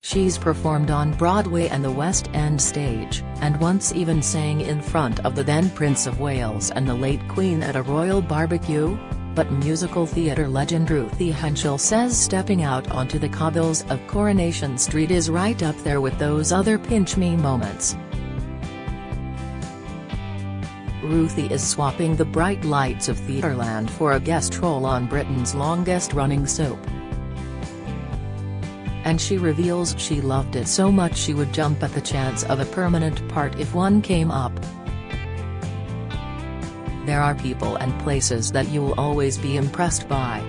She's performed on Broadway and the West End stage, and once even sang in front of the then Prince of Wales and the late Queen at a royal barbecue. But musical theatre legend Ruthie Henshall says stepping out onto the cobbles of Coronation Street is right up there with those other pinch-me moments. Ruthie is swapping the bright lights of Theatreland for a guest role on Britain's longest-running soap. And she reveals she loved it so much she would jump at the chance of a permanent part if one came up. There are people and places that you'll always be impressed by.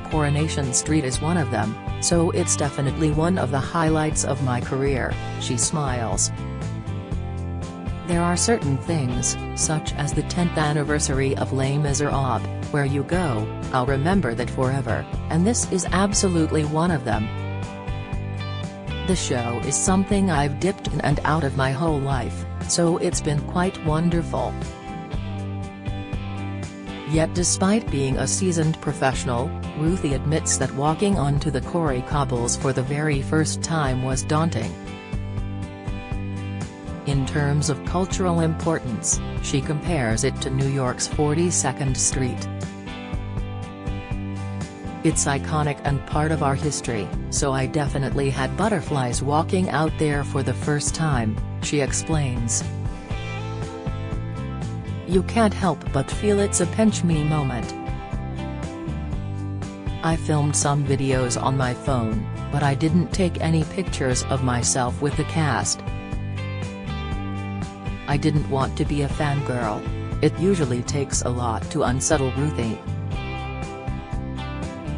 Coronation Street is one of them, so it's definitely one of the highlights of my career, she smiles. There are certain things, such as the 10th anniversary of Les Miserables, where you go, I'll remember that forever, and this is absolutely one of them. The show is something I've dipped in and out of my whole life, so it's been quite wonderful. Yet despite being a seasoned professional, Ruthie admits that walking onto the Corrie cobbles for the very first time was daunting. In terms of cultural importance, she compares it to New York's 42nd Street. It's iconic and part of our history, so I definitely had butterflies walking out there for the first time, she explains. You can't help but feel it's a pinch-me moment. I filmed some videos on my phone, but I didn't take any pictures of myself with the cast. I didn't want to be a fangirl. It usually takes a lot to unsettle Ruthie.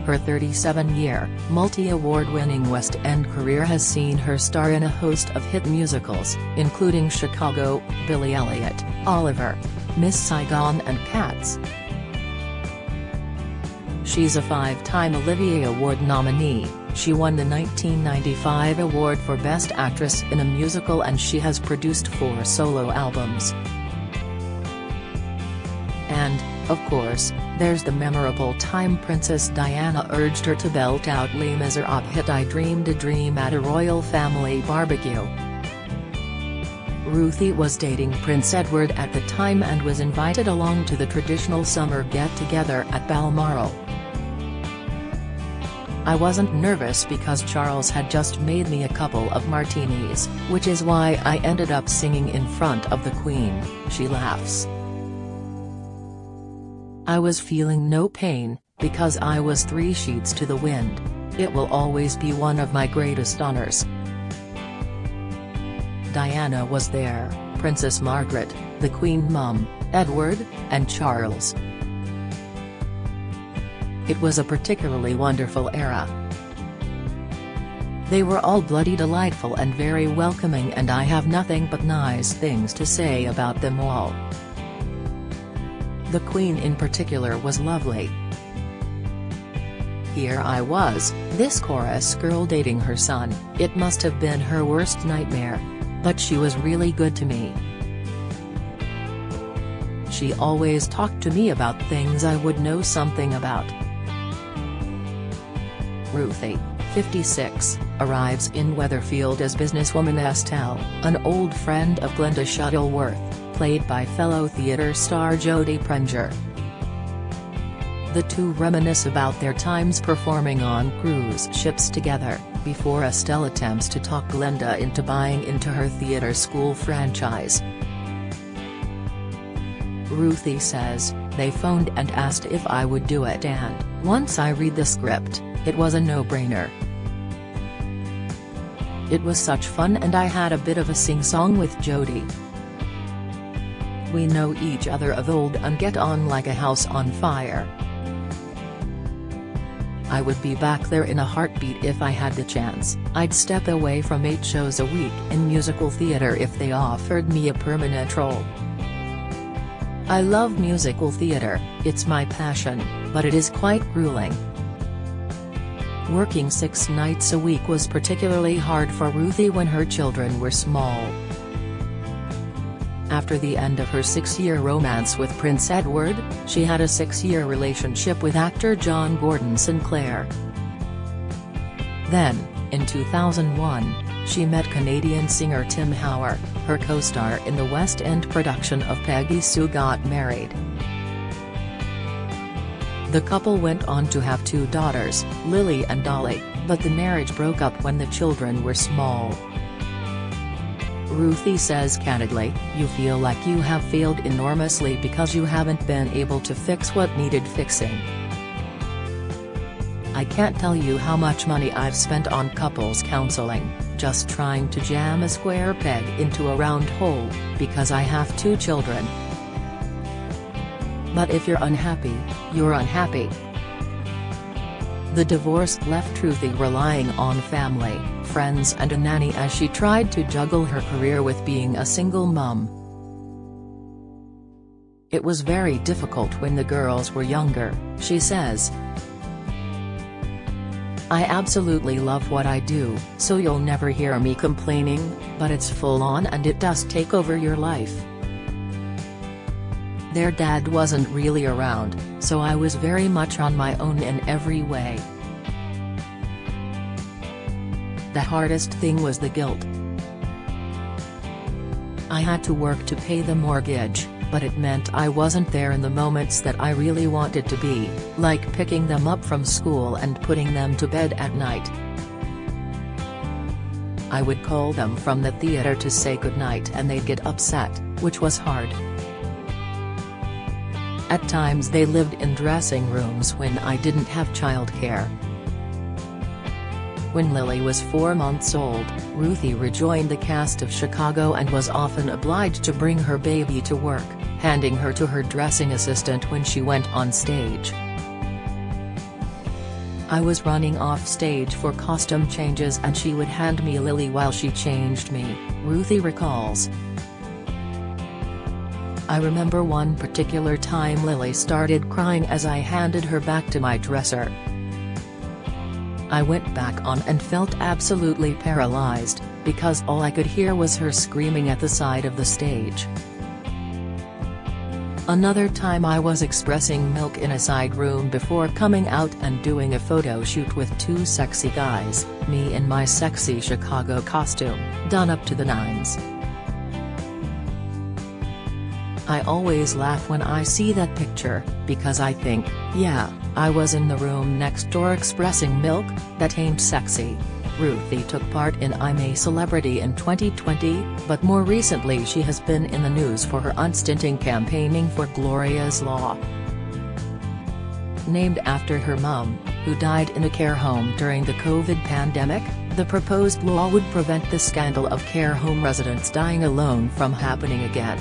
Her 37-year, multi-award-winning West End career has seen her star in a host of hit musicals, including Chicago, Billy Elliot, Oliver, Miss Saigon and Cats. She's a 5-time Olivier Award nominee. She won the 1995 award for Best Actress in a Musical, and she has produced 4 solo albums. And, of course, there's the memorable time Princess Diana urged her to belt out Les Miserables hit I Dreamed a Dream at a royal family barbecue. Ruthie was dating Prince Edward at the time and was invited along to the traditional summer get-together at Balmoral. I wasn't nervous because Charles had just made me a couple of martinis, which is why I ended up singing in front of the Queen, she laughs. I was feeling no pain, because I was 3 sheets to the wind. It will always be one of my greatest honors. Diana was there, Princess Margaret, the Queen Mum, Edward, and Charles. It was a particularly wonderful era. They were all bloody delightful and very welcoming, and I have nothing but nice things to say about them all. The Queen in particular was lovely. Here I was, this chorus girl dating her son. It must have been her worst nightmare. But she was really good to me. She always talked to me about things I would know something about. Ruthie, 56, arrives in Weatherfield as businesswoman Estelle, an old friend of Glenda Shuttleworth, played by fellow theatre star Jodie Prenger. The two reminisce about their times performing on cruise ships together, before Estelle attempts to talk Glenda into buying into her theatre school franchise. Ruthie says, "They phoned and asked if I would do it, and, once I read the script, it was a no-brainer. It was such fun, and I had a bit of a sing-song with Jodie. We know each other of old and get on like a house on fire. I would be back there in a heartbeat if I had the chance. I'd step away from 8 shows a week in musical theatre if they offered me a permanent role. I love musical theatre, it's my passion, but it is quite grueling." Working 6 nights a week was particularly hard for Ruthie when her children were small. After the end of her 6-year romance with Prince Edward, she had a 6-year relationship with actor John Gordon Sinclair. Then, in 2001, she met Canadian singer Tim Howard, her co-star in the West End production of Peggy Sue Got Married. The couple went on to have 2 daughters, Lily and Dolly, but the marriage broke up when the children were small. Ruthie says candidly, "You feel like you have failed enormously because you haven't been able to fix what needed fixing. I can't tell you how much money I've spent on couples counseling, just trying to jam a square peg into a round hole, because I have 2 children. But if you're unhappy, you're unhappy." The divorce left Ruthie relying on family, friends and a nanny as she tried to juggle her career with being a single mum. "It was very difficult when the girls were younger," she says. "I absolutely love what I do, so you'll never hear me complaining, but it's full on and it does take over your life. Their dad wasn't really around, so I was very much on my own in every way. The hardest thing was the guilt. I had to work to pay the mortgage, but it meant I wasn't there in the moments that I really wanted to be, like picking them up from school and putting them to bed at night. I would call them from the theater to say goodnight and they'd get upset, which was hard. At times they lived in dressing rooms when I didn't have childcare." When Lily was 4 months old, Ruthie rejoined the cast of Chicago and was often obliged to bring her baby to work, handing her to her dressing assistant when she went on stage. "I was running off stage for costume changes and she would hand me Lily while she changed me," Ruthie recalls. "I remember one particular time Lily started crying as I handed her back to my dresser. I went back on and felt absolutely paralyzed, because all I could hear was her screaming at the side of the stage. Another time I was expressing milk in a side room before coming out and doing a photo shoot with 2 sexy guys, me in my sexy Chicago costume, done up to the nines. I always laugh when I see that picture, because I think, yeah, I was in the room next door expressing milk, that ain't sexy." Ruthie took part in I'm a Celebrity in 2020, but more recently she has been in the news for her unstinting campaigning for Gloria's Law. Named after her mum, who died in a care home during the COVID pandemic, the proposed law would prevent the scandal of care home residents dying alone from happening again.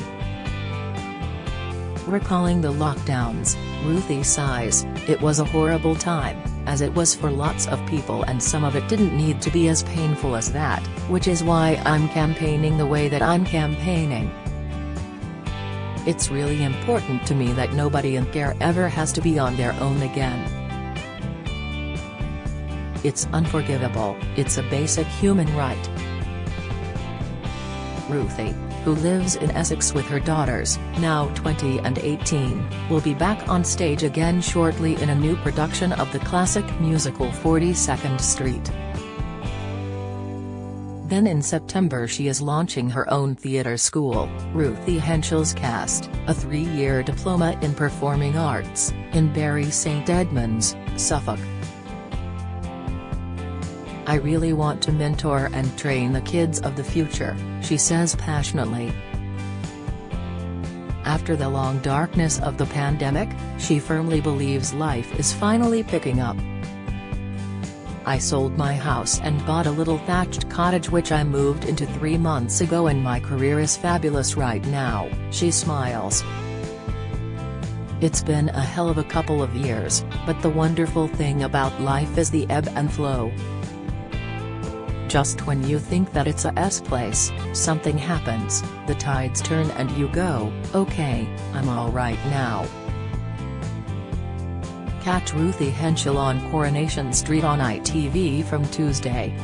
Recalling the lockdowns, Ruthie sighs, "It was a horrible time, as it was for lots of people and some of it didn't need to be as painful as that, which is why I'm campaigning the way that I'm campaigning. It's really important to me that nobody in care ever has to be on their own again. It's unforgivable, it's a basic human right." Ruthie, who lives in Essex with her daughters, now 20 and 18, will be back on stage again shortly in a new production of the classic musical 42nd Street. Then in September she is launching her own theatre school, Ruthie Henshall's Cast, a 3-year diploma in performing arts, in Bury St Edmunds, Suffolk. "I really want to mentor and train the kids of the future," she says passionately. After the long darkness of the pandemic, she firmly believes life is finally picking up. "I sold my house and bought a little thatched cottage which I moved into 3 months ago and my career is fabulous right now," she smiles. "It's been a hell of a couple of years, but the wonderful thing about life is the ebb and flow. Just when you think that it's a S-place, something happens, the tides turn and you go, okay, I'm alright now." Catch Ruthie Henshall on Coronation Street on ITV from Tuesday.